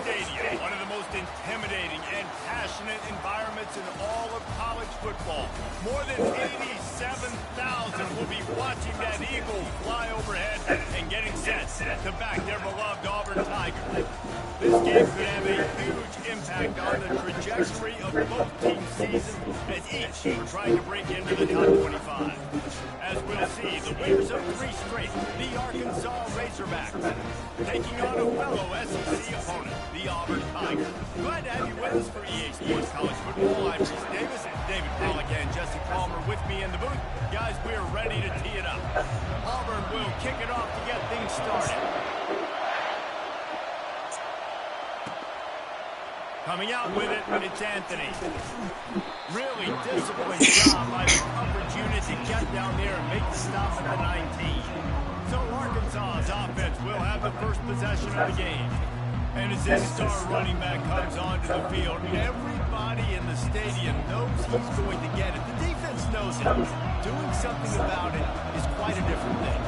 Stadium, one of the most intimidating and passionate environments in all of college football. More than 87,000 will be watching that Eagle fly overhead and getting set to back their beloved Auburn Tigers. This game could have a huge impact on the trajectory of both teams' seasons as each are trying to break into the top 25. As we'll see, the winners of 3 straight, the Arkansas Razorbacks, taking on a fellow SEC opponent, the Auburn Tigers. Glad to have you with us for EA Sports College Football. I'm Reese Davis and David Pollack and Jesse Palmer with me in the booth. Guys, we're ready to tee it up. Auburn will kick it off to get things started. Coming out with it, it's Anthony. Really disciplined job by the coverage unit to get down there and make the stop at the 19. So Arkansas's offense will have the first possession of the game. And as this star running back comes onto the field, everybody in the stadium knows he's going to get it. The defense knows it. Doing something about it is quite a different thing.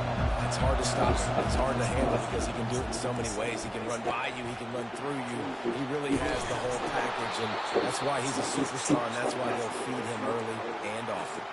It's hard to stop him. It's hard to handle because he can do it in so many ways. He can run by you. He can run through you. He really has the whole package, and that's why he's a superstar, and that's why they'll feed him early and often.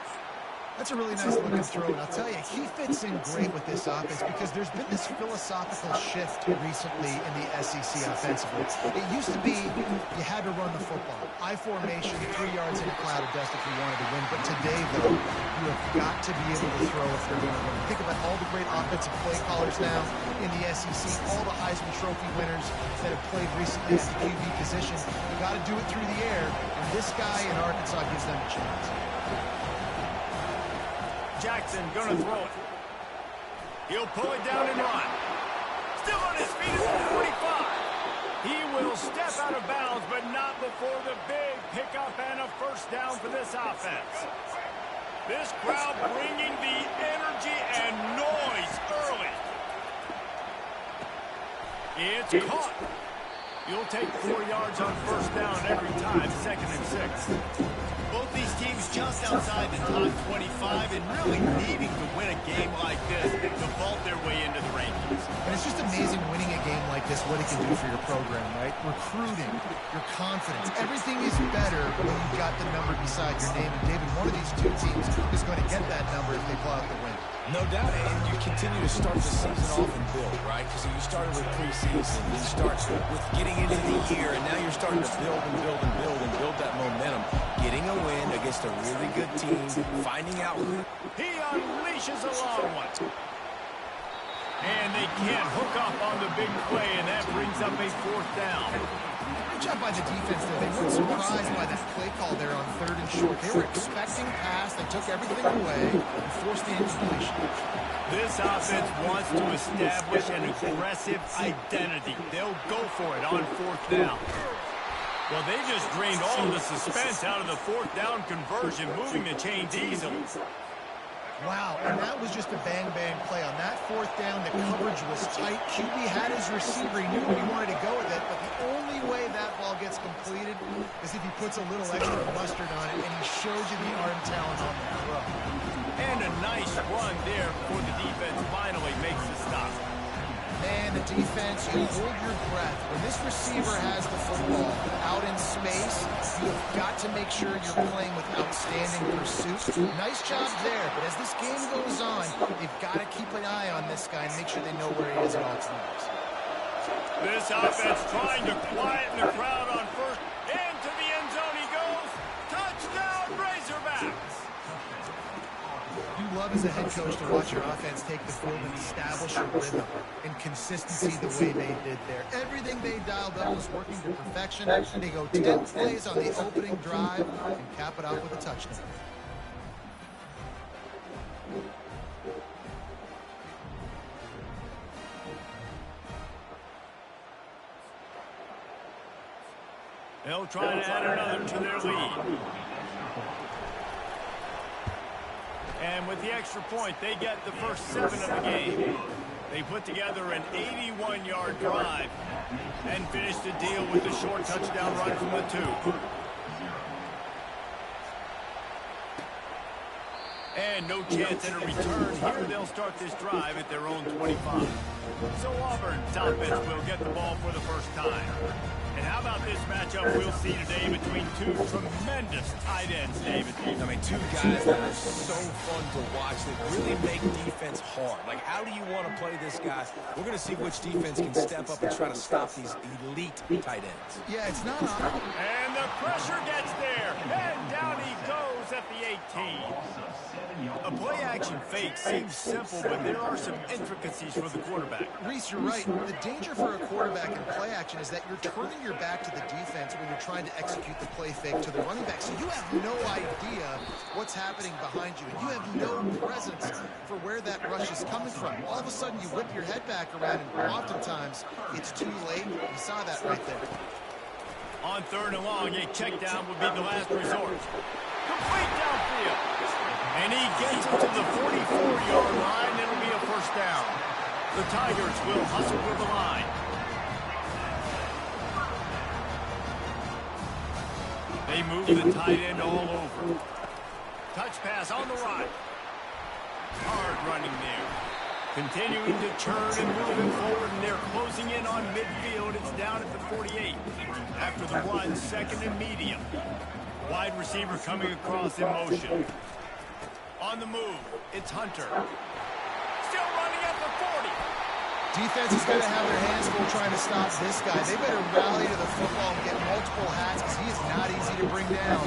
That's a really nice looking throw, and I'll tell you, he fits in great with this offense because there's been this philosophical shift recently in the SEC offensively. It used to be you had to run the football. I formation, 3 yards in a cloud of dust if you wanted to win. But today, though, you have got to be able to throw if you're going to win. Think about all the great offensive play callers now in the SEC, all the Heisman Trophy winners that have played recently at the QB position. You got to do it through the air, and this guy in Arkansas gives them a chance. Jackson gonna throw it. He'll pull it down and run. Still on his feet at the 45. He will step out of bounds, but not before the big pickup and a first down for this offense. This crowd bringing the energy and noise early. It's caught. You'll take 4 yards on first down every time, 2nd and 6. Both these teams just outside the top 25 and really needing to win a game like this to vault their way into the rankings. And it's just amazing winning a game like this, what it can do for your program, right? Recruiting, your confidence, everything is better when you've got the number beside your name. And David, one of these 2 teams is going to get that number if they pull out the win. No doubt, and you continue to start the season off and build, right? Because you started with preseason, you start with getting into the year, and now you're starting to build and build and build and build that momentum. Getting a win against a really good team, finding out who... He unleashes a long one. And they can't hook up on the big play, and that brings up a 4th down. Good job by the defense there. They weren't surprised by that play call there on 3rd and short. They were expecting pass. They took everything away and forced the incompletion. This offense wants to establish an aggressive identity. They'll go for it on 4th down. Well, they just drained all the suspense out of the 4th down conversion, moving the chains easily. Wow, and that was just a bang-bang play. On that 4th down, the coverage was tight. QB had his receiver. He knew where he wanted to go with it, but the only way that ball gets completed is if he puts a little extra mustard on it, and he shows you the arm talent on the throw. And a nice run there before the defense finally makes the stop. Man, the defense, you hold your breath. When this receiver has the football out in space, you have got to make sure you're playing with outstanding pursuit. Nice job there, but as this game goes on, they've got to keep an eye on this guy and make sure they know where he is at all times. This offense trying to quieten the crowd on first. Into the end zone he goes. Touchdown, Razorbacks! You love as a head coach to watch your offense take the field and establish a rhythm and consistency the way they did there. Everything they dialed up was working to perfection. They go 10 plays on the opening drive and cap it off with a touchdown. They'll try to add another to their lead. And with the extra point, they get the first 7 of the game. They put together an 81-yard drive and finished the deal with a short touchdown run from the 2. And no chance at a return. Here they'll start this drive at their own 25. So Auburn's offense will get the ball for the first time. And how about this matchup we'll see today between two tremendous tight ends, David? I mean, two guys that are so fun to watch that really make defense hard. Like, how do you want to play this guy? We're going to see which defense can step up and try to stop these elite tight ends. Yeah, it's not And the pressure gets there. And down he goes at the 18. A play-action fake seems simple, but there are some intricacies for the quarterback. Reese, you're right. The danger for a quarterback in play action is that you're turning your back to the defense when you're trying to execute the play fake to the running back. So you have no idea what's happening behind you. You have no presence for where that rush is coming from. All of a sudden, you whip your head back around, and oftentimes it's too late. You saw that right there. On 3rd and long, a check down would be the last resort. Complete downfield. And he gets it to the 44-yard line. It'll be a first down. The Tigers will hustle to the line. They move the tight end all over. Touch pass on the right. Hard running there. Continuing to churn and moving forward, and they're closing in on midfield. It's down at the 48. After the run, 2nd and medium. Wide receiver coming across in motion. On the move, it's Hunter. Still running at the 40. Defense is going to have their hands full trying to stop this guy. They better rally to the football and get multiple hats because he is not easy to bring down.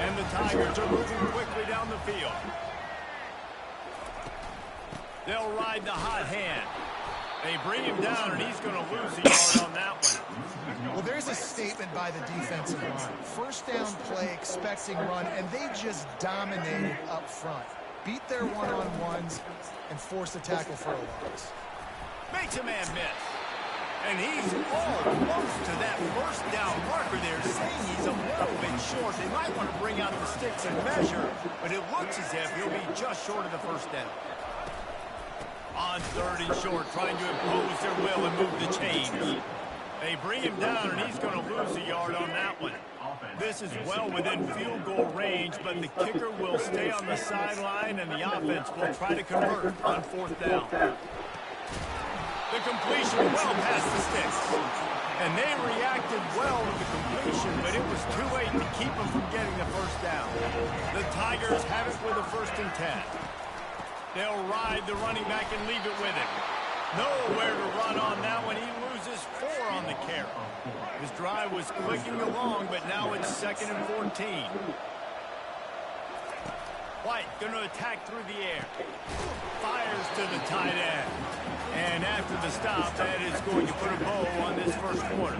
And the Tigers are moving quickly down the field. They'll ride the hot hand. They bring him down, and he's going to lose a yard on that one. Well, there's a statement by the defensive line. First down play, expecting run, and they just dominated up front. Beat their one-on-ones and forced a tackle for a loss. Makes a man miss. And he's almost to that first down marker there, saying he's a little bit short. They might want to bring out the sticks and measure, but it looks as if he'll be just short of the first down. On 3rd and short, trying to impose their will and move the chains. They bring him down, and he's going to lose a yard on that one. This is well within field goal range, but the kicker will stay on the sideline, and the offense will try to convert on 4th down. The completion well past the sticks. And they reacted well to the completion, but it was too late to keep them from getting the first down. The Tigers have it with a 1st and 10. They'll ride the running back and leave it with him. Nowhere to run on that one. He loses 4 on the carry. His drive was clicking along, but now it's 2nd and 14. White going to attack through the air. Fires to the tight end. And after the stop, that is going to put a bow on this first quarter.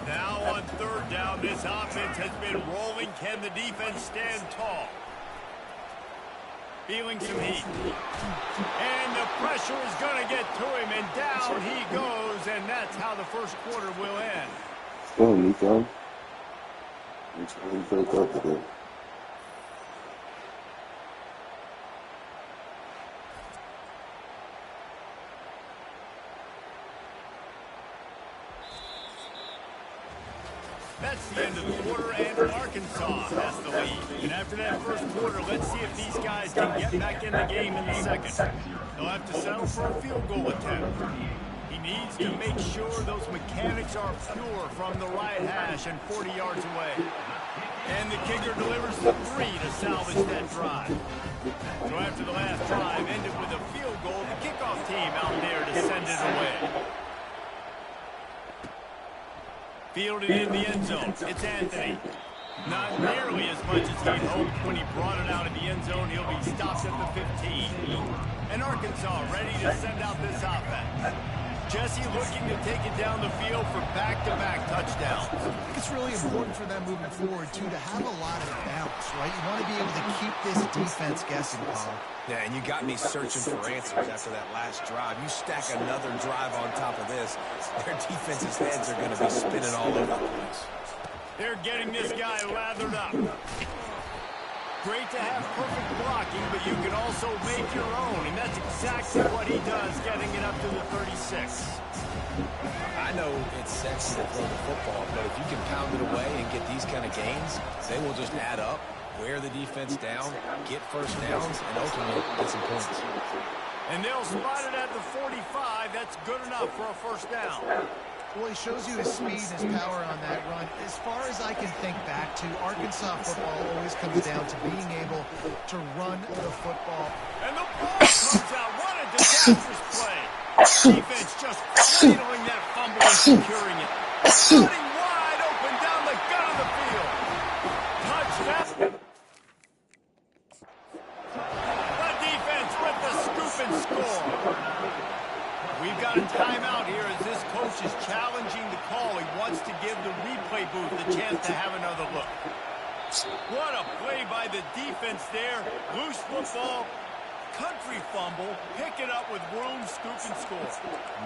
Now on 3rd down, this offense has been rolling. Can the defense stand tall? Feeling some heat. And the pressure is going to get to him, and down he goes, and that's how the first quarter will end. Oh, Nico. You're trying to break up with it. That's the end of the quarter, and Arkansas has the lead. And after that first quarter, let's see if these guys can get back in the game in the second. They'll have to settle for a field goal attempt. He needs to make sure those mechanics are pure from the right hash and 40 yards away. And the kicker delivers the 3 to salvage that drive. So after the last drive ended with a field goal, the kickoff team out there to send it away. Fielded in the end zone. It's Anthony. Not nearly as much as he'd hoped when he brought it out in the end zone. He'll be stopped at the 15. And Arkansas ready to send out this offense. Jesse looking to take it down the field for back-to-back touchdowns. I think it's really important for them moving forward, too, to have a lot of balance, right? You want to be able to keep this defense guessing, Paul. Yeah, and you got me searching for answers after that last drive. You stack another drive on top of this, their defense's heads are going to be spinning all over the place. They're getting this guy lathered up. great to have perfect blocking, but you can also make your own, and that's exactly what he does, getting it up to the 36. I know it's sexy to throw the football, but if you can pound it away and get these kind of gains, they will just add up, wear the defense down, get first downs, and ultimately get some points. And they'll spot it at the 45. That's good enough for a first down. Well, he shows you his speed and his power on that run. As far as I can think back to, Arkansas football always comes down to being able to run the football. And the ball comes out. What a disastrous play. Defense just cradling that fumble and securing it. Running wide open down the gut of the field. Touchdown. The defense with the scoop and score. We've got a timeout here as this coach is challenging the call. He wants to give the replay booth the chance to have another look. What a play by the defense there. Loose football, country fumble, pick it up with room, scoop, and score.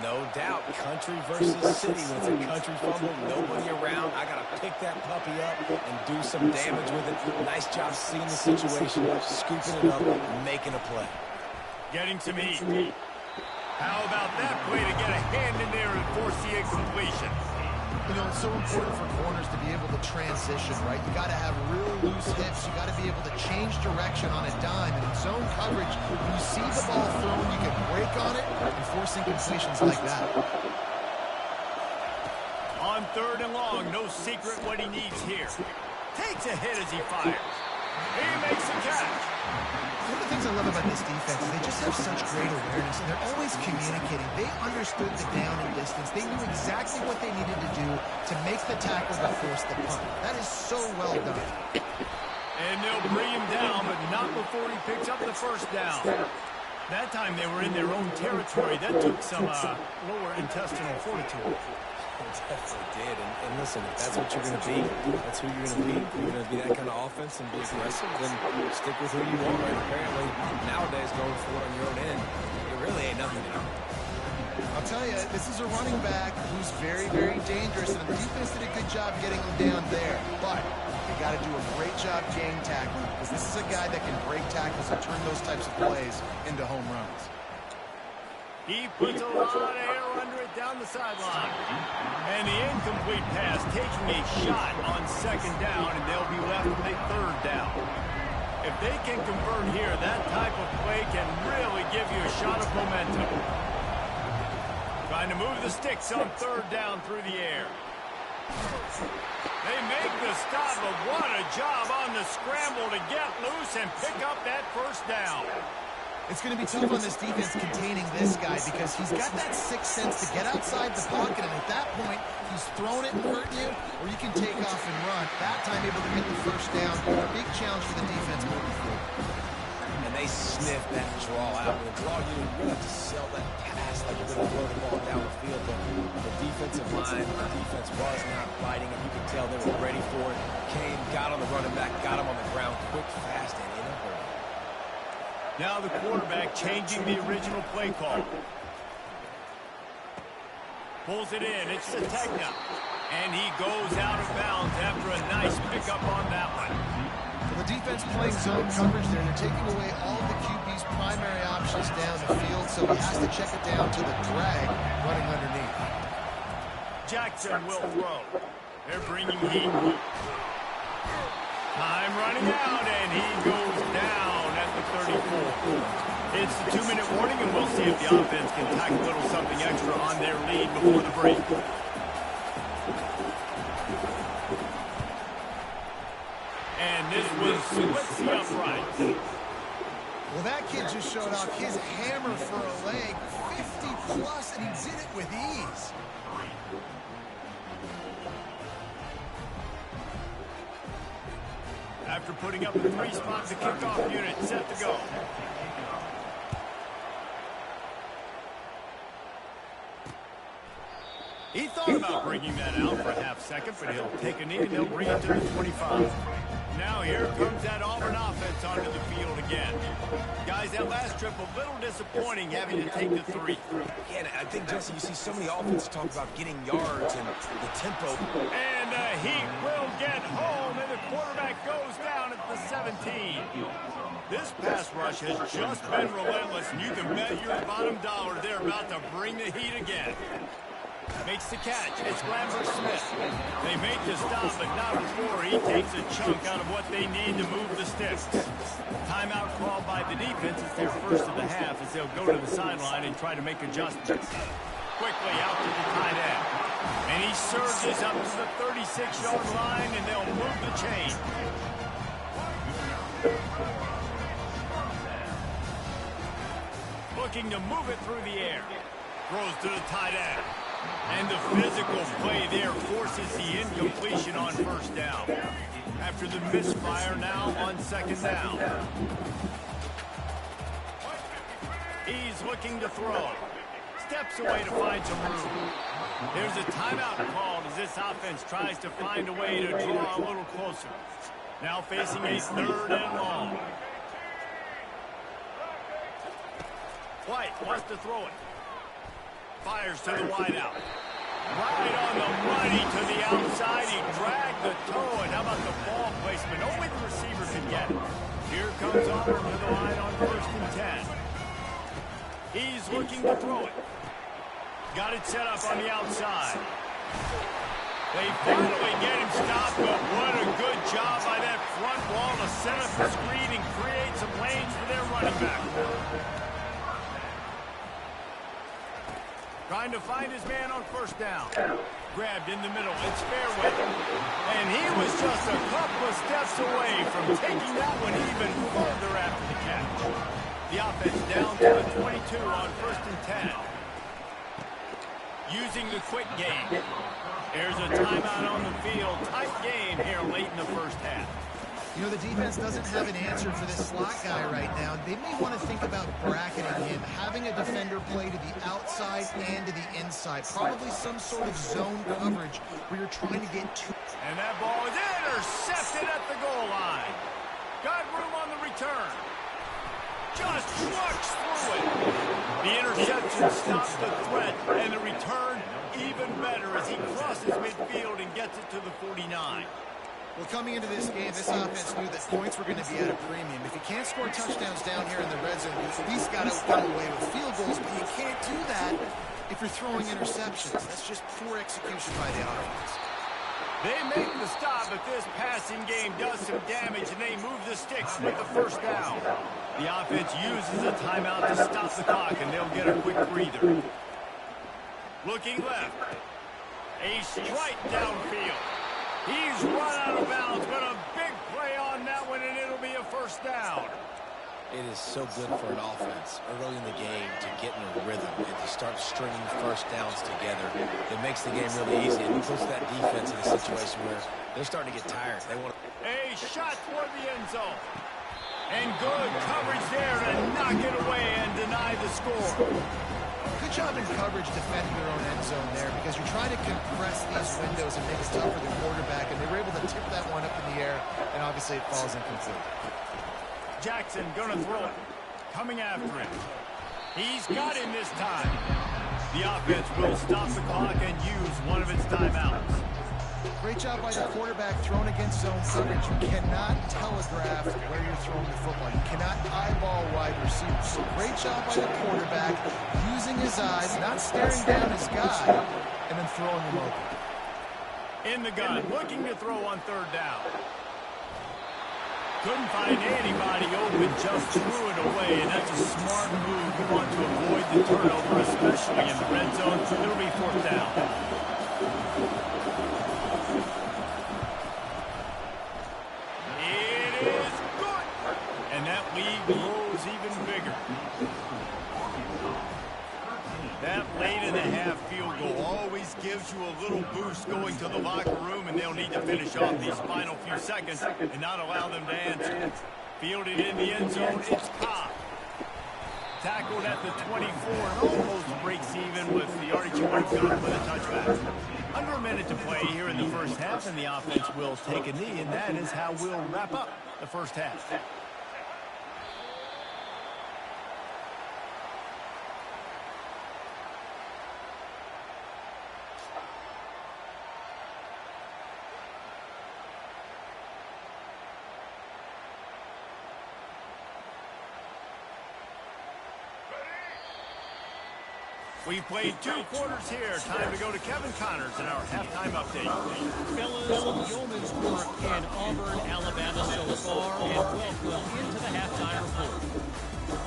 No doubt, country versus city. When it's a country fumble, nobody around. I got to pick that puppy up and do some damage with it. Nice job seeing the situation, scooping it up, and making a play. Getting some heat. How about that play to get a hand in there and force the incompletion? You know, it's so important for corners to be able to transition, right? You got to have real loose hips. You got to be able to change direction on a dime. And in zone coverage, when you see the ball thrown, you can break on it and force incompletions like that. On 3rd and long, no secret what he needs here. Takes a hit as he fires. He makes a catch. One of the things I love about this defense is they just have such great awareness, and they're always communicating. They understood the down and distance. They knew exactly what they needed to do to make the tackle to force the punt. That is so well done. And they'll bring him down, but not before he picks up the first down. That time they were in their own territory. That took some lower intestinal fortitude. It definitely did. And listen, if that's what you're going to be, that's who you're going to be. If you're going to be that kind of offense and be aggressive, then stick with who you are. And apparently, nowadays, going for it on your own end, it really ain't nothing to do. I'll tell you, this is a running back who's very, very dangerous, and the defense did a good job getting him down there. But they got to do a great job gang tackling, because this is a guy that can break tackles and turn those types of plays into home runs. He puts a lot of air under it down the sideline. And the incomplete pass taking a shot on 2nd down, and they'll be left with a 3rd down. If they can convert here, that type of play can really give you a shot of momentum. Trying to move the sticks on 3rd down through the air. They make the stop, but what a job on the scramble to get loose and pick up that 1st down. It's going to be tough on this defense containing this guy because he's got that sixth sense to get outside the pocket, and at that point, he's throwing it and hurting you, or you can take off and run. That time, able to get the 1st down. A big challenge for the defense moving forward. And they sniff that draw out. With a draw, you really have to sell that pass like you're going to throw the ball down the field. But the defensive line, the defense was not fighting, and you could tell they were ready for it. Came, got on the running back, got him on the ground quick, fast, and in a hurry. Now the quarterback changing the original play call. Pulls it in. It's Sategna. And he goes out of bounds after a nice pickup on that one. Well, the defense playing zone coverage there. They're taking away all the QB's primary options down the field, so he has to check it down to the drag running underneath. Jackson will throw. They're bringing heat. Time running out, and he goes down at the 34. It's the 2-minute warning, and we'll see if the offense can tack a little something extra on their lead before the break. And this was splits the uprights. Well, that kid just showed off his hammer for a leg, 50-plus, and he did it with ease. After putting up the 3 spots, the kickoff unit set to go. He thought about bringing that out for a half second, but he'll take a knee and he'll bring it to the 25. Now here comes that Auburn offense onto the field again. Guys, that last trip a little disappointing having to take the 3. Yeah, and I think, Jesse, you see so many offenses talk about getting yards and the tempo. And the Heat will get home, and the quarterback goes down at the 17. This pass rush has just been relentless, and you can bet your bottom dollar they're about to bring the heat again. Makes the catch. It's Lambert-Smith. They make the stop, but not before he takes a chunk out of what they need to move the sticks. Timeout called by the defense. It's their first of the half as they'll go to the sideline and try to make adjustments. Quickly out to the tight end. And he surges up to the 36-yard line, and they'll move the chain. Looking to move it through the air. Throws to the tight end. And the physical play there forces the incompletion on first down. After the misfire, now on second down. He's looking to throw. Steps away to find some room. There's a timeout called as this offense tries to find a way to draw a little closer. Now facing a 3rd and long. White wants to throw it. Fires to the wideout. Right on the money to the outside. He dragged the toe. And how about the ball placement? Only the receiver can get it. Here comes Auburn to the line on 1st and 10. He's looking to throw it. Got it set up on the outside. They finally get him stopped, but what a good job by that front wall to set up the screen and create some lanes for their running back. Trying to find his man on first down. Grabbed in the middle. It's Fairweather. And he was just a couple of steps away from taking that one even further after the catch. The offense down to the 22 on 1st and 10. Using the quick game. There's a timeout on the field. Tight game here late in the first half. You know, the defense doesn't have an answer for this slot guy right now. They may want to think about bracketing him, having a defender play to the outside and to the inside. Probably some sort of zone coverage where you're trying to get to. And that ball is intercepted at the goal line. Got room on the return. Just trucks through it. The interception stops the threat, and the return even better as he crosses midfield and gets it to the 49. Well, coming into this game, this offense knew that points were going to be at a premium. If you can't score touchdowns down here in the red zone, you at least got to come away with field goals, but you can't do that if you're throwing interceptions. That's just poor execution by the offense. They make the stop, but this passing game does some damage, and they move the sticks with the first down. The offense uses a timeout to stop the clock, and they'll get a quick breather. Looking left. A strike downfield. He's run out of bounds, but a big play on that one, and it'll be a first down. It is so good for an offense early in the game to get in a rhythm and to start stringing first downs together. It makes the game really easy and puts that defense in a situation where they're starting to get tired. They want a shot toward the end zone. And good coverage there to knock it away and deny the score. Good job in coverage defending their own end zone there because you're trying to compress these windows and make it tough for the quarterback, and they were able to tip that one up in the air, and obviously it falls incomplete. Jackson gonna throw it. Coming after him. He's got him this time. The offense will stop the clock and use one of its timeouts. Great job by the quarterback thrown against zone coverage. You cannot telegraph where you're throwing the football. You cannot eyeball wide receivers. So great job by the quarterback using his eyes, not staring down his guy, and then throwing him open. In the gun, looking to throw on 3rd down. Couldn't find anybody open, just threw it away, and that's a smart move. You want to avoid the turnover, especially in the red zone. It'll be 4th down. It is good, and that lead grows even bigger. That late in the half field goal always gives you a little boost going to the locker room, and they'll need to finish off these final few seconds and not allow them to answer. Fielded in the end zone, it's Cobb. Tackled at the 24 and almost breaks even with the yardage he would have gotten with a touchback. Under a minute to play here in the first half, and the offense will take a knee, and that is how we'll wrap up the first half. We've played 2 quarters here. Time to go to Kevin Connors in our halftime update. Fellas, Yeoman's work in Auburn, Alabama so far, and welcome into the halftime report.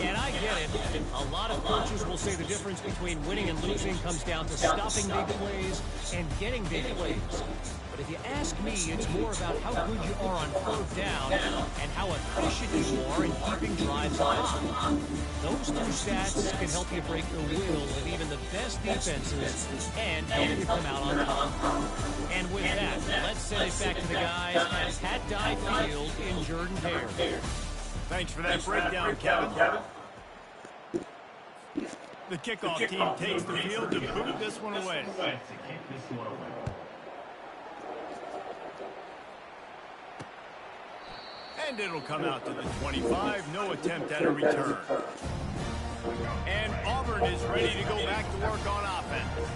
And I get it. A lot of coaches will say the difference between winning and losing comes down to stopping big plays and getting big plays. But if you ask me, it's more about how good you are on 4th down and how efficient you are in keeping drives alive. Those 2 stats can help you break the will of even the best defenses and help you come out on top. And with that, let's send it back to the guys at Pat Dye Field in Jordan-Hare. Thanks for that breakdown, Kevin. The kickoff team takes the field to boot this one away. And it'll come out to the 25. No attempt at a return. And Auburn is ready to go back to work on offense.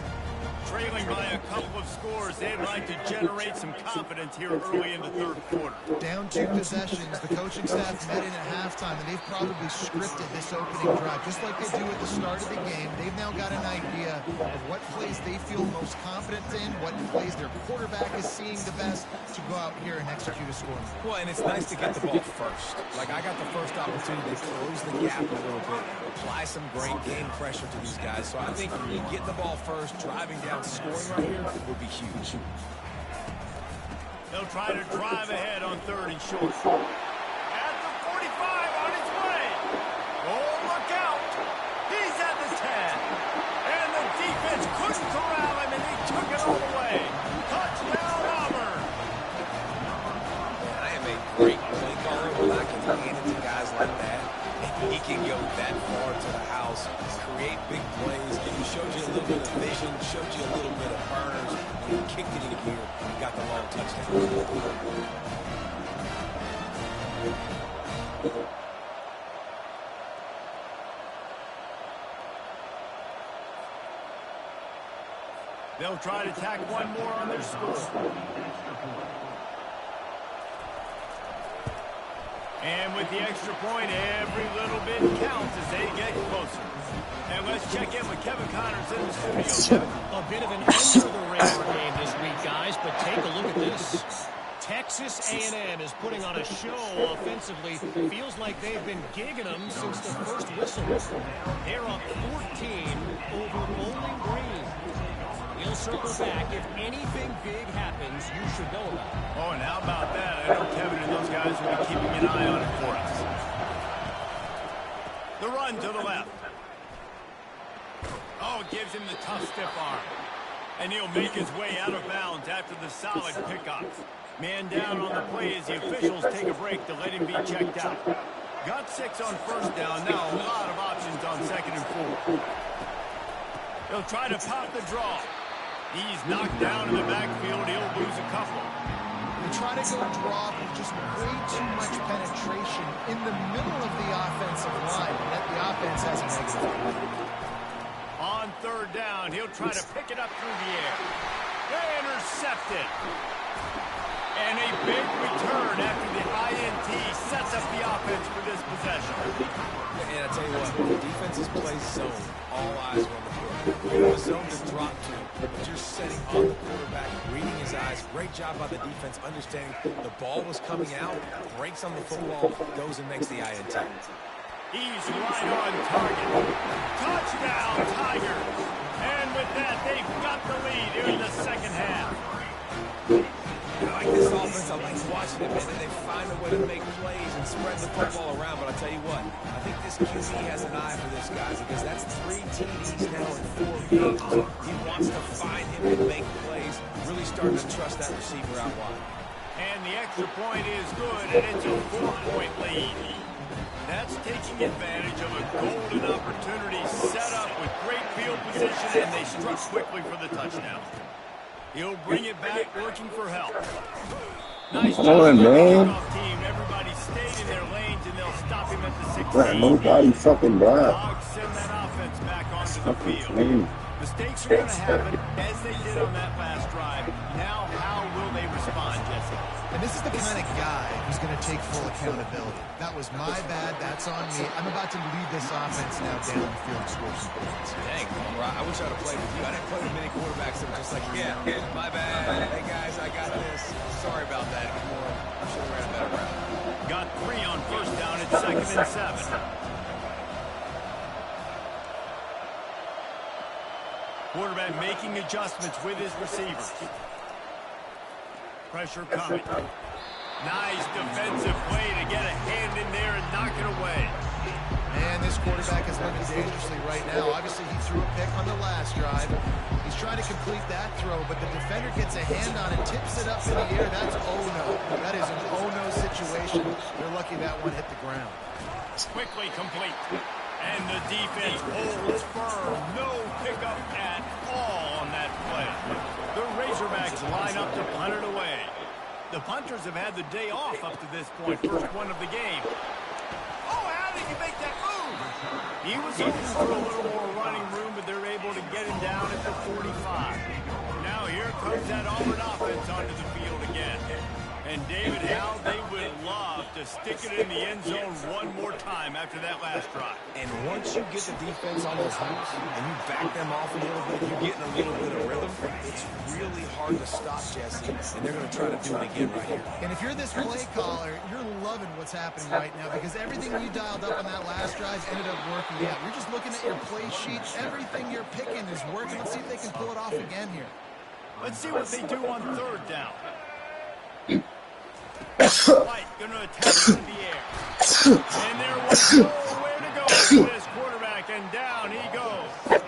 Trailing by a couple of scores, they'd like to generate some confidence here early in the 3rd quarter. Down 2 possessions, the coaching staff met in at halftime, and they've probably scripted this opening drive. Just like they do at the start of the game, they've now got an idea of what plays they feel most confident in, what plays their quarterback is seeing the best to go out here and execute a score. Well, and it's nice to get the ball first. Like, I got the first opportunity to close the gap a little bit, apply some great game pressure to these guys. So I think when you get the ball first, driving down, scoring right here would be huge. They'll try to drive ahead on 3rd and short. At the 45, on his way. Oh, look out. He's at the 10. And the defense couldn't corral him, and he took it all the way. Touchdown, Auburn. I am a great play caller when I can hand it to guys like that. And he can go that far to the house, create big plays. He showed you a little bit of vision, showed you a little bit of burners, and he kicked it in here and got the long touchdown. They'll try to tack one more on their score. And with the extra point, every little bit counts as they get closer. And let's check in with Kevin Connors in the studio. A bit of an under-the-radar game this week, guys, but take a look at this. Texas A&M is putting on a show offensively. Feels like they've been gigging them since the first whistle. They're up 14 over Bowling Green. We'll circle back. If anything big happens, you should know about it. Oh, and how about that? I know Kevin and those guys will be keeping an eye on it for us. The run to the left. Oh, gives him the tough stiff arm. And he'll make his way out of bounds after the solid pickup. Man down on the play as the officials take a break to let him be checked out. Got 6 on 1st down. Now a lot of options on 2nd and 4. He'll try to pop the draw. He's knocked down in the backfield. He'll lose a couple. They try to go draw with just way too much penetration in the middle of the offensive line. And the offense has a negative. On 3rd down, he'll try to pick it up through the air. Intercepted. And a big return after the INT sets up the offense for this possession. And I tell you what, the defenses play zone. All eyes are on the quarterback. You have a zone to drop to, but you're setting on the quarterback, reading his eyes. Great job by the defense, understanding the ball was coming out, breaks on the football, goes and makes the INT. He's right on target. Touchdown, Tigers. And with that, they've got the lead here in the 2nd half. I like this offense. I like watching it, man. They find a way to make plays and spread the football around. But I tell you what, I think this QB has an eye for this guy because that's 3 TDs now in 4 games. He wants to find him and make plays. Really starting to trust that receiver out wide. And the extra point is good, and it's a 4-point lead. That's taking advantage of a golden opportunity set up with great field position, and they struck quickly for the touchdown. He'll bring it back, working for help. Nice job on, by the man. kickoff team. Everybody stayed in their lanes, and they'll stop him at the 16. Right, nobody fucking block. Dogs send that offense back onto the Fucking field. clean. Mistakes are going to happen, as they did on that last drive. Now, how will they respond, Jesse? And this is the kind of guy who's going to take full accountability. That was my bad. That's on me. I'm about to lead this offense now down the field and score some points. Dang, I wish I'd have played with you. I didn't play with many quarterbacks that were just like, yeah, my bad. Hey, guys, I got this. Sorry about that. It was more, I should have ran a better route. Got 3 on first down at 2nd and 7. Quarterback making adjustments with his receivers. Pressure coming. Nice defensive play to get a hand in there and knock it away. Man, this quarterback is living dangerously right now. Obviously, he threw a pick on the last drive. He's trying to complete that throw, but the defender gets a hand on it, tips it up in the air. That's oh-no. That is an oh-no situation. They're lucky that one hit the ground. Quickly complete. And the defense holds firm. No pickup at all on that play. The Razorbacks line up to punt it away. The punters have had the day off up to this point. First one of the game. Oh, how did he make that move? He was hoping for a little more running room, but they're able to get him down at the 45. Now here comes that Auburn offense onto the field again. And David, how they would love to stick it in the end zone one more time after that last drive. And once you get the defense on those hoops and you back them off a little bit, you're getting a little bit of rhythm, it's really hard to stop, Jesse, and they're going to try to do it again right here. And if you're this play caller, you're loving what's happening right now because everything you dialed up on that last drive ended up working out. You're just looking at your play sheet. Everything you're picking is working. Let's see if they can pull it off again here. Let's see what they do on 3rd down. White going to attack in the air. And there was nowhere to go for this quarterback, and down he goes.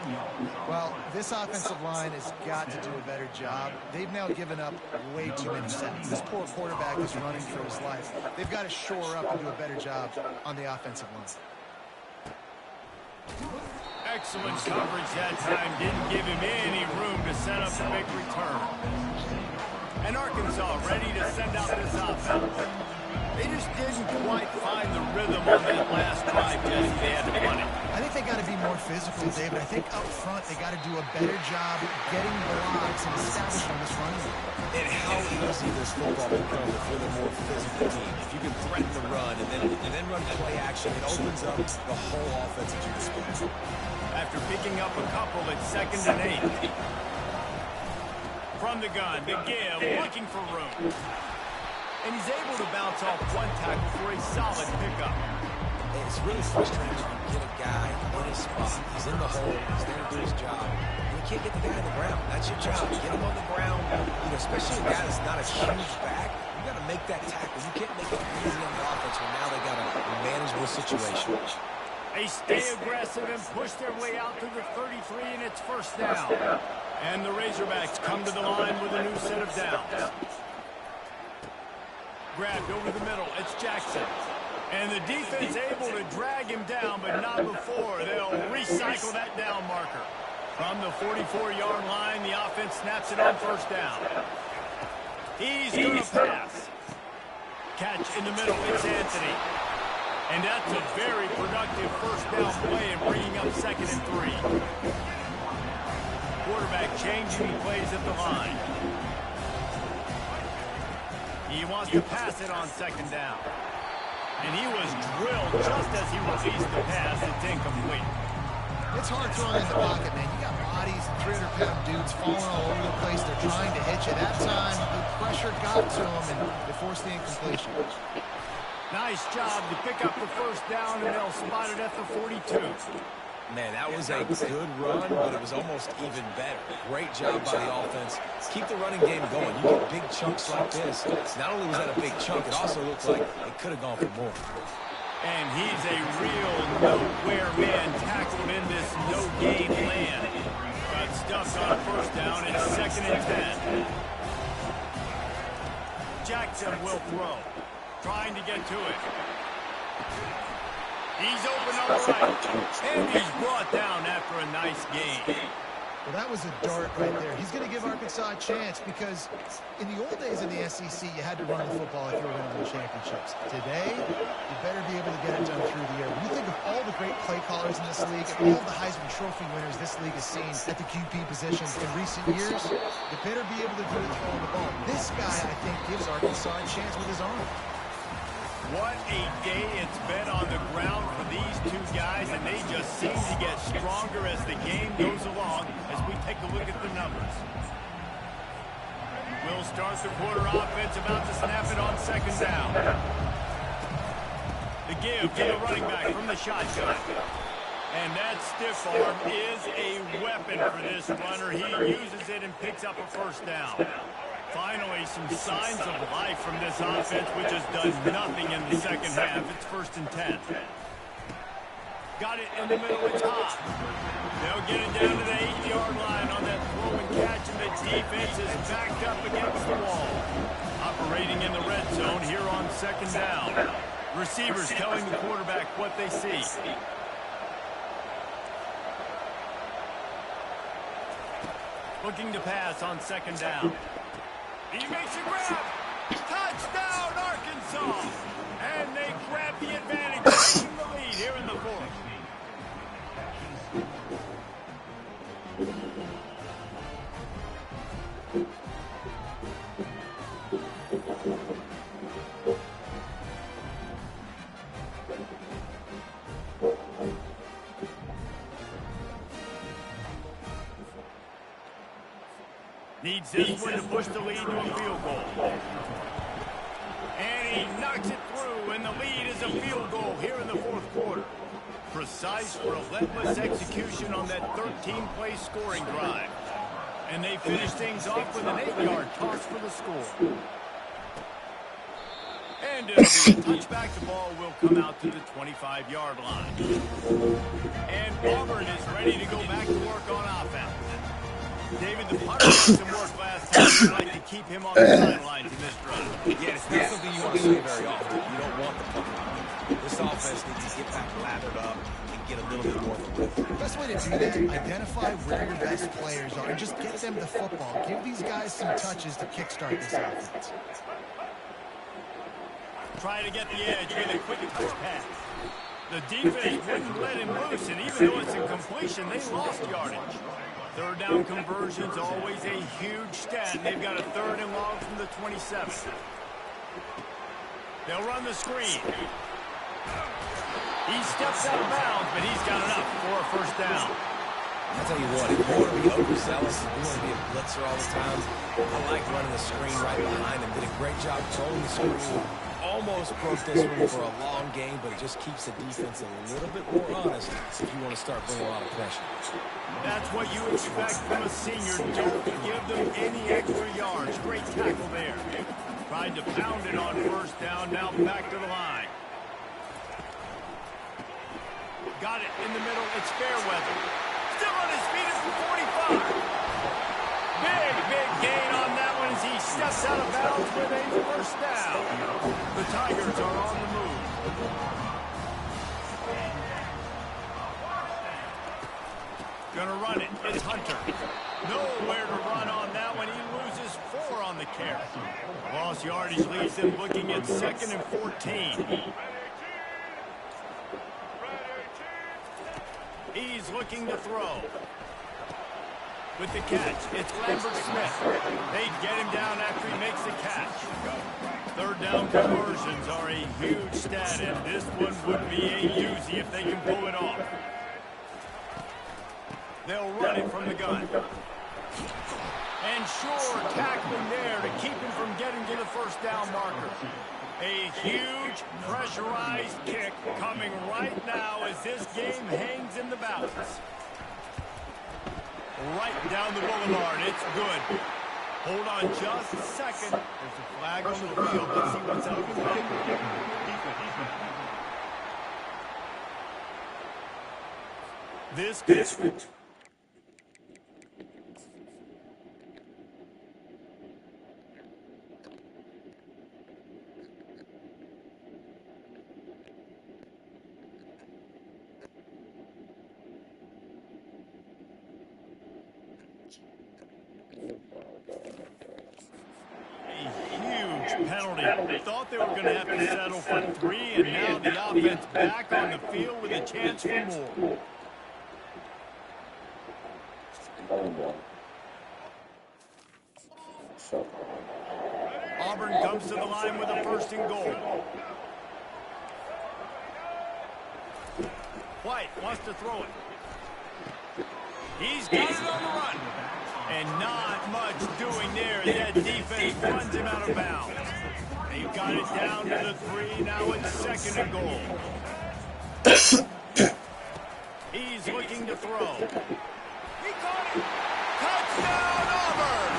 Well, this offensive line has got to do a better job. They've now given up way too many sacks. This poor quarterback is running for his life. They've got to shore up and do a better job on the offensive line. Excellent coverage that time. Didn't give him any room to set up a big return. And Arkansas ready to send out this offense. They just didn't quite find the rhythm on that last drive, Jesse. They had to run it. I think they got to be more physical, David. I think up front they got to do a better job getting blocks and establishing this running game. And how easy this football becomes if you're the more physical team. If you can threaten the run and then run play action, it opens up the whole offense at your disposal. After picking up a couple at 2nd and 8. From the gun, the give, looking for room. And he's able to bounce off one tackle for a solid pickup. It's really frustrating when you get a guy in his spot. He's in the hole. He's there to do his job. And you can't get the guy on the ground. That's your job. Get him on the ground. You know, especially a guy that's not a huge back. You got to make that tackle. You can't make it easy on the offense when now they got a manageable situation. They stay aggressive and push their way out to the 33, and it's 1st down. And the Razorbacks come to the line with a new set of downs. Grabbed over the middle. It's Jackson. And the defense able to drag him down, but not before. They'll recycle that down marker. From the 44-yard line, the offense snaps it on 1st down. He's going to pass. Catch in the middle. It's Anthony. And that's a very productive 1st down play and bringing up 2nd and 3. Quarterback changing plays at the line. He wants to pass it on 2nd down. And he was drilled just as he released the pass. It's incomplete. It's hard throwing in the pocket, man. You got bodies and 300-pound dudes falling all over the place. They're trying to hit you. That time, the pressure got to them, and they forced the incompletion. Nice job to pick up the 1st down, and they'll spot it at the 42. Man, that was a good run, but it was almost even better. Great job by the offense. Keep the running game going. You get big chunks like this. Not only was that a big chunk, it also looks like it could have gone for more. And he's a real nowhere man tackled in this no-game land. Got stuffed on 1st down. It's 2nd and 10. Jackson will throw. Trying to get to it. He's open on the right, and he's brought down after a nice gain. Well, that was a dart right there. He's going to give Arkansas a chance because in the old days in the SEC, you had to run the football if you were going to win championships. Today, you better be able to get it done through the air. When you think of all the great play callers in this league and all the Heisman Trophy winners this league has seen at the QB positions in recent years, you better be able to do it throwing the ball. This guy, I think, gives Arkansas a chance with his arm. What a day it's been on the ground for these two guys, and they just seem to get stronger as the game goes along as we take a look at the numbers. We'll start the quarter offense, about to snap it on second down. The give to the running back from the shotgun. And that stiff arm is a weapon for this runner. He uses it and picks up a first down. Finally, some signs of life from this offense, which has done nothing in the second half. It's 1st and 10. Got it in the middle of top. They'll get it down to the 8-yard line on that throw and catch, and the defense is backed up against the wall. Operating in the red zone here on second down. Receivers telling the quarterback what they see. Looking to pass on second down. He makes a grab. Touchdown, Arkansas. And they grab the advantage, taking the lead here in the fourth. Needs this one to push the lead to a field goal. And he knocks it through, and the lead is a field goal here in the fourth quarter. Precise, relentless execution on that 13-play scoring drive. And they finish things off with an 8-yard toss for the score. And it'll be a touchback. The ball will come out to the 25-yard line. And Auburn is ready to go back to work on offense. David, the punter got some work last time. You'd like to keep him on the sidelines in this drive. Yeah, it's not something you want to see very often. You don't want the punter. This offense needs to get back lathered up and get a little bit more of a rhythm. The best way to do that, identify where your best players are and just get them the football. Give these guys some touches to kickstart this offense. Try to get the edge with a quick touch pass. The defense wouldn't let him loose, and even though it's a completion, they lost yardage. Third down conversion's always a huge stat. They've got a 3rd and long from the 27. They'll run the screen. He steps out of bounds, but he's got enough for a first down. I tell you what, if you want to be overzealous, if you want to be a blitzer all the time, I like running the screen right behind him. Did a great job throwing the screen. Almost broke this one for a long game, but it just keeps the defense a little bit more honest if you want to start bringing a lot of pressure. That's what you expect from a senior. Don't give them any extra yards. Great tackle there. Tried to pound it on first down, now back to the line. Got it in the middle. It's Fairweather. Still on his feet at the 45. Big gain on that one as he steps out of bounds with a first down. The Tigers are on the move. Gonna run it. It's Hunter. Nowhere to run on that one. He loses 4 on the carry. Lost yardage leaves them looking at 2nd and 14. He's looking to throw. With the catch, it's Lambert Smith. They get him down after he makes the catch. 3rd down conversions are a huge stat, and this one would be a doozy if they can pull it off. They'll run it from the gun. And sure, tackling there to keep him from getting to the first down marker. A huge pressurized kick coming right now as this game hangs in the balance. Right down the boulevard. It's good. Hold on just a second. There's a flag on the field. Let's see what's up. This Huge penalty. Thought they were going to have to settle for 3, and now the offense back on the field with a chance for more. Auburn comes to the line with a 1st and goal. White wants to throw it. He's got it on the run. And not much doing there as that defense runs him out of bounds. They've got it down to the 3. Now it's 2nd and goal. He's looking to throw. He caught it. Touchdown, Auburn.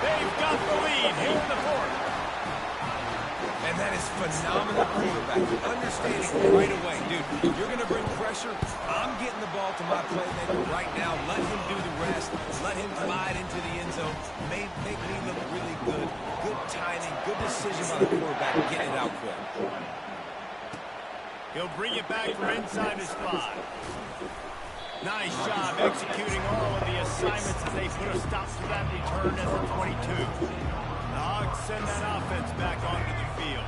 They've got the lead here in the 4th. And that is phenomenal quarterback. Understanding right away, dude, you're going to bring pressure. I'm getting the ball to my playmaker right now. Let him do the rest. Let him glide into the end zone. Make me look really good. Good timing, good decision by the quarterback. Get it out quick. He'll bring it back from inside his 5. Nice job executing all of the assignments as they put a stop to that return at the 22. Hogs send that offense back onto the field.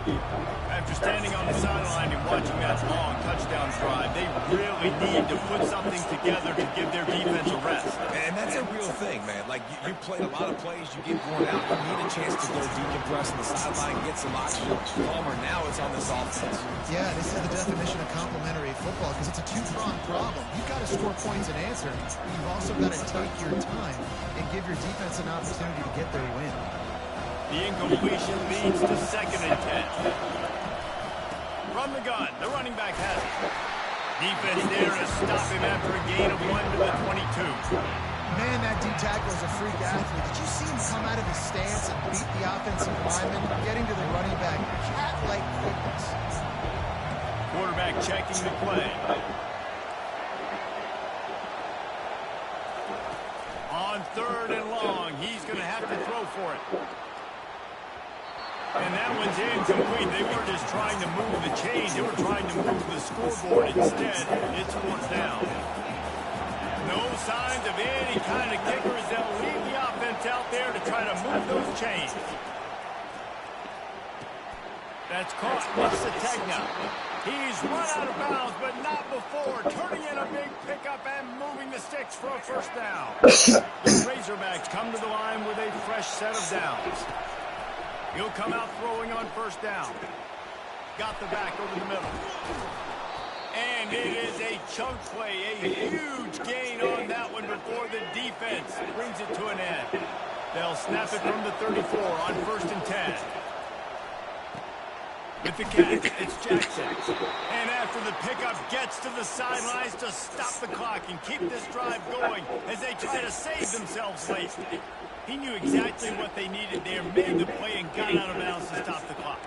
After standing on the sideline and watching that long touchdown drive, they really need to put something together to give their defense a rest. And that's a real thing, man. Like, you played a lot of plays, you get worn out, you need a chance to go decompress on the sideline, get some oxygen. Palmer, now it's on this offense. Yeah, this is the definition of complementary football because it's a two-pronged problem. You've got to score points and answer, but you've also got to take your time and give your defense an opportunity to get their win. The incompletion leads to 2nd and 10. From the gun, the running back has it. Defense there to stop him after a gain of 1 to the 22. Man, that D-tackle is a freak athlete. Did you see him come out of his stance and beat the offensive lineman, getting to the running back? Cat-like quickness. Quarterback checking the play. On 3rd and long, he's going to have to throw for it. And that one's incomplete. They weren't just trying to move the chain. They were trying to move the scoreboard. Instead, it's 4th down. No signs of any kind of kickers. They'll leave the offense out there to try to move those chains. That's caught. What's the tag now? He's run out of bounds, but not before. Turning in a big pickup and moving the sticks for a 1st down. The Razorbacks come to the line with a fresh set of downs. He'll come out throwing on 1st down. Got the back over the middle. And it is a chunk play, a huge gain on that one before the defense brings it to an end. They'll snap it from the 34 on 1st and 10. With the catch, it's Jackson. And after the pickup, gets to the sidelines to stop the clock and keep this drive going as they try to save themselves late. He knew exactly what they needed there, made the play, and got out of bounds to stop the clock.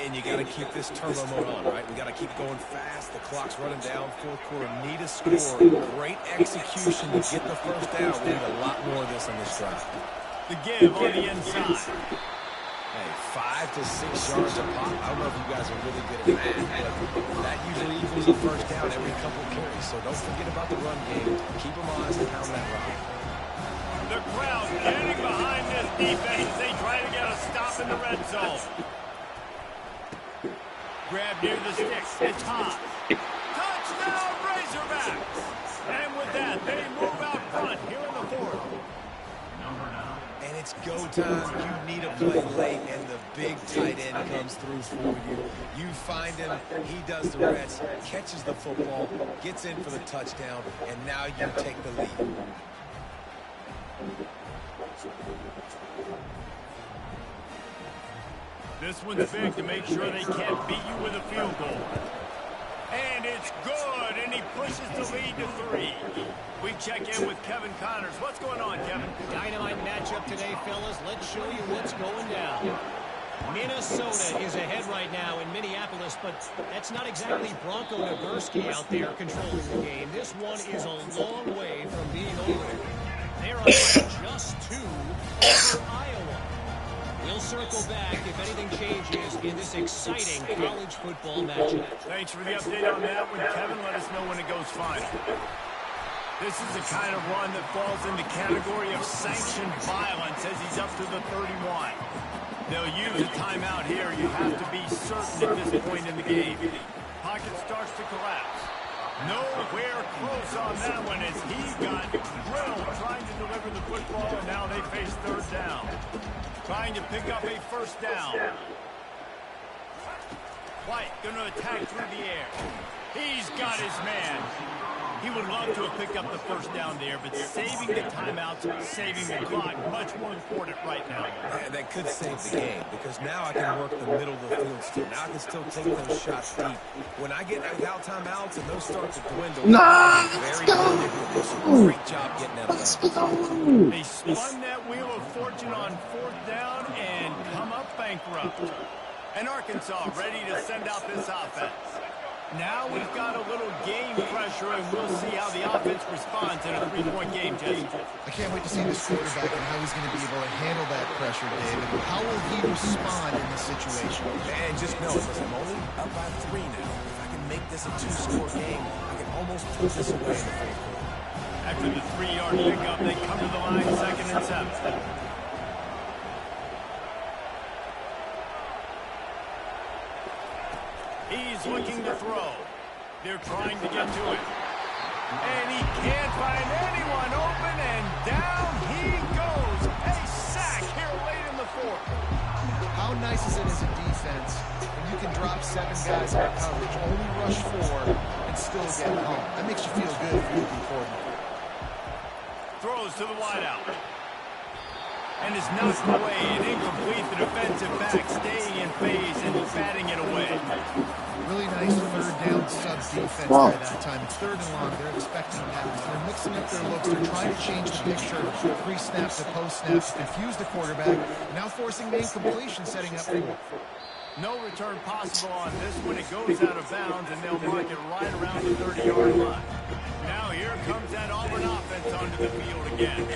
And you got to keep this turbo mode on, right? We got to keep going fast. The clock's running down. 4th quarter, need a score. Great execution to get the 1st down. We need a lot more of this on this drive. The give on the inside. Hey, 5 to 6 yards a pop. I don't know if you guys are really good at that, but that usually equals a 1st down every couple of carries. So don't forget about the run game. Keep them honest and pound that rock. The crowd getting behind this defense as they try to get a stop in the red zone. Grab near the sticks. It's hot. Touchdown, Razorbacks! And with that, they move out front here in the 4th. And it's go time. You need a play late, and the big tight end comes through for you. You find him. He does the rest, catches the football, gets in for the touchdown, and now you take the lead. This one's big to make sure they can't beat you with a field goal. And it's good, and he pushes the lead to 3. We check in with Kevin Connors. What's going on, Kevin? Dynamite matchup today, fellas. Let's show you what's going down. Minnesota is ahead right now in Minneapolis, but that's not exactly Bronco Nagurski out there controlling the game. This one is a long way from being over. They're up just 2 over Iowa. We'll circle back if anything changes in this exciting college football matchup. Thanks for the update on that one, Kevin. Let us know when it goes final. This is the kind of run that falls in the category of sanctioned violence as he's up to the 31. They'll use a timeout here. You have to be certain at this point in the game. Pocket starts to collapse. Nowhere close on that one as he got drilled trying to deliver the football, and now they face third down. Trying to pick up a first down. White going to attack through the air. He's got his man. He would love to have picked up the first down there, but saving the timeouts, saving the clock, much more important right now. Yeah, that could save the game because now I can work the middle of the field still. Now I can still take those shots deep. When I get without timeouts and those start to dwindle, very predictable. So great job getting that done. They spun that wheel of fortune on fourth down and come up bankrupt. And Arkansas ready to send out this offense. Now we've got a little game pressure, and we'll see how the offense responds in a three-point game, Jesse. I can't wait to see this quarterback and how he's going to be able to handle that pressure, David. How will he respond in this situation? And just know, I'm only up by 3 now. If I can make this a 2-score game, I can almost put this away in the fourth quarter. After the 3-yard pickup, they come to the line, 2nd and 7. He's looking to throw. They're trying to get to it. And he can't find anyone open, and down he goes. A sack here late in the fourth. How nice is it as a defense when you can drop 7 guys in coverage, only rush 4, and still get home? That makes you feel good if you're looking for them. Throws to the wideout. And is knocked away and incomplete. The defensive back staying in phase and batting it away. Really nice third down sub-defense by that time. It's 3rd and long. They're expecting pass. They're mixing up their looks. They're trying to change the picture pre-snap to post-snap to confuse the quarterback. Now forcing the incompletion, setting up for it. No return possible on this one. It goes out of bounds, and they'll mark it right around the 30-yard line. Now here comes that Auburn offense onto the field again.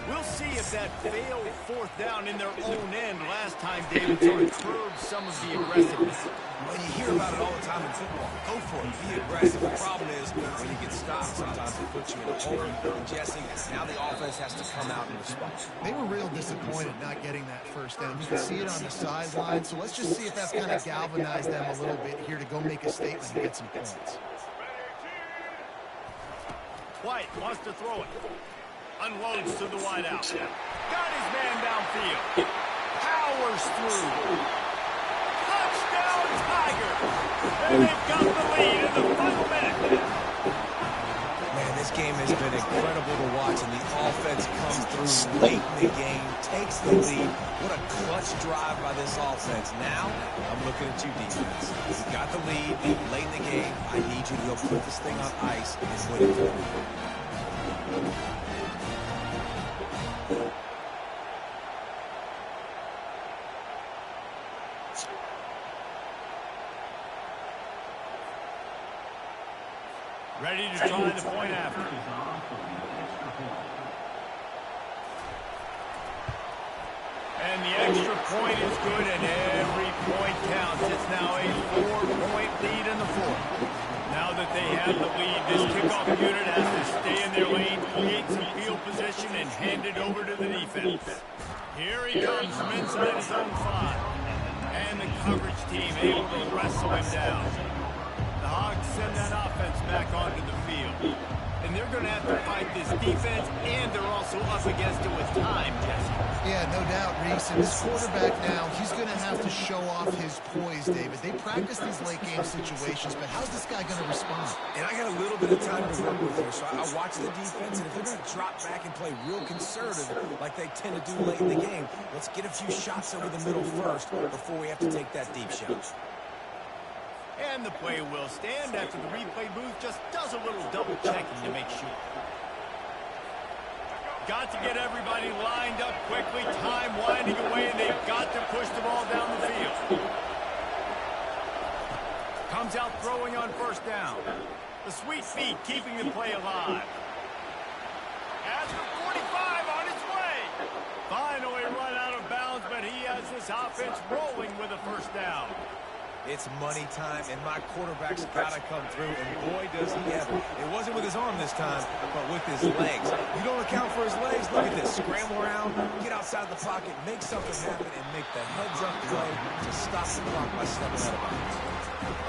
We'll see if that failed 4th down in their own end last time, David, sort of curbed some of the aggressiveness. Well, you hear about it all the time in football. Go for it. Be aggressive. The problem is when you get stopped, sometimes it puts you in a hole. And Jesse, now the offense has to come out and respond. They were real disappointed not getting that first down. You can see it on the sideline. So let's just see if that's kind of galvanized them a little bit here to go make a statement and get some points. White wants to throw it. Unloads to the wideout. Got his man downfield. Powers through. Touchdown, Tigers! And they've got the lead in the final minute. Man, this game has been incredible to watch, and the offense comes through late in the game, takes the lead. What a clutch drive by this offense. Now, I'm looking at you, defense. You got the lead late in the game. I need you to go put this thing on ice and win it for me. Ready to try the point after. And the extra point is good, and every point counts. It's now a 4-point lead in the fourth. Now that they have the lead, this kickoff unit has to stay in their lane, create some field position, and hand it over to the defense. Here he comes from inside his own 5. And the coverage team able to wrestle him down. The Hogs send that offense back onto the field. And they're going to have to fight this defense, and they're also up against it with time, Jesse. Yeah, no doubt, Reese. And this quarterback now, he's going to have to show off his poise, David. They practice these late-game situations, but how's this guy going to respond? And I got a little bit of time to work with here, so I watch the defense, and if they're going to drop back and play real conservative like they tend to do late in the game, let's get a few shots over the middle first before we have to take that deep shot. And the play will stand after the replay booth just does a little double checking to make sure. Got to get everybody lined up quickly, time winding away, and they've got to push the ball down the field. Comes out throwing on first down. The sweet feet keeping the play alive. As for 45 on its way. Finally run out of bounds, but he has this offense rolling with a first down. It's money time, and my quarterback's got to come through, and boy, does he ever. It wasn't with his arm this time, but with his legs. You don't account for his legs? Look at this. Scramble around, get outside the pocket, make something happen, and make the heads-up play to stop the clock by stepping out of bounds.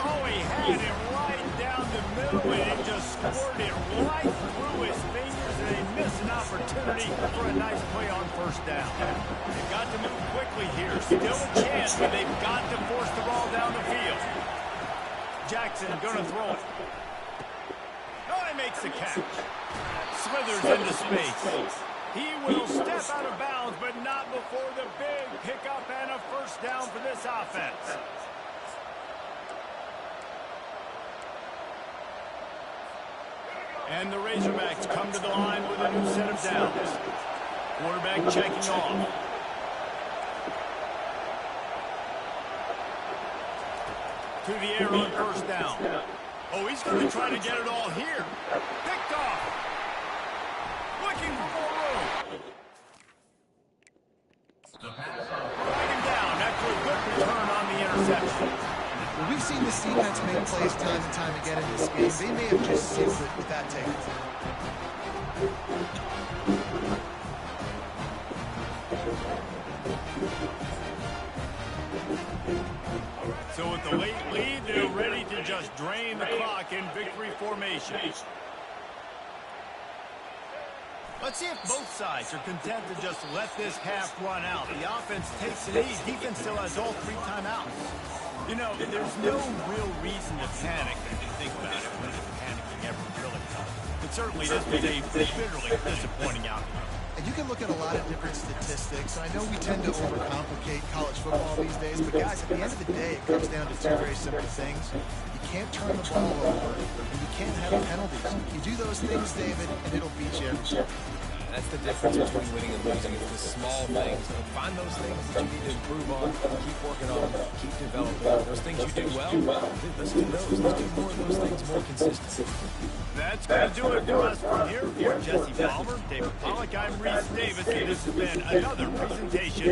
Oh, he had it right down the middle, and it just squirted it right through his fingers, and they missed an opportunity for a nice play on first down. They've got to move quickly here. Still a chance, but they've got to force the ball down the field. Jackson going to throw it. Oh, he makes the catch. Smithers into space. He will step out of bounds, but not before the big pickup and a first down for this offense. And the Razorbacks come to the line with a new set of downs. Quarterback checking off. To the air on first down. Oh, he's going to try to get it all here. Picked off. Looking for more room. Drag him down after a good return on the interception. Well, we've seen this defense make plays time and time again in this game. They may have just sealed it with that take. So with the late lead, they're ready to just drain the clock in victory formation. Let's see if both sides are content to just let this half run out. The offense takes it easy. Defense still has all 3 timeouts. You know, there's no real reason to panic if you think about it when panicking ever really helps. But certainly this was a bitterly disappointing outcome. And you can look at a lot of different statistics. I know we tend to overcomplicate college football these days, but guys, at the end of the day, it comes down to 2 very simple things. You can't turn the ball over, and you can't have penalties. You do those things, David, and it'll beat you every time. That's the difference between winning and losing. It's the small things. Find those things that you need to improve on, keep working on them, keep developing. Those things you do well, let's do those. Let's do more of those things more consistent. That's going to do it for us from here. For Jesse Palmer, David Pollack, I'm Reese Davis, and this has been another presentation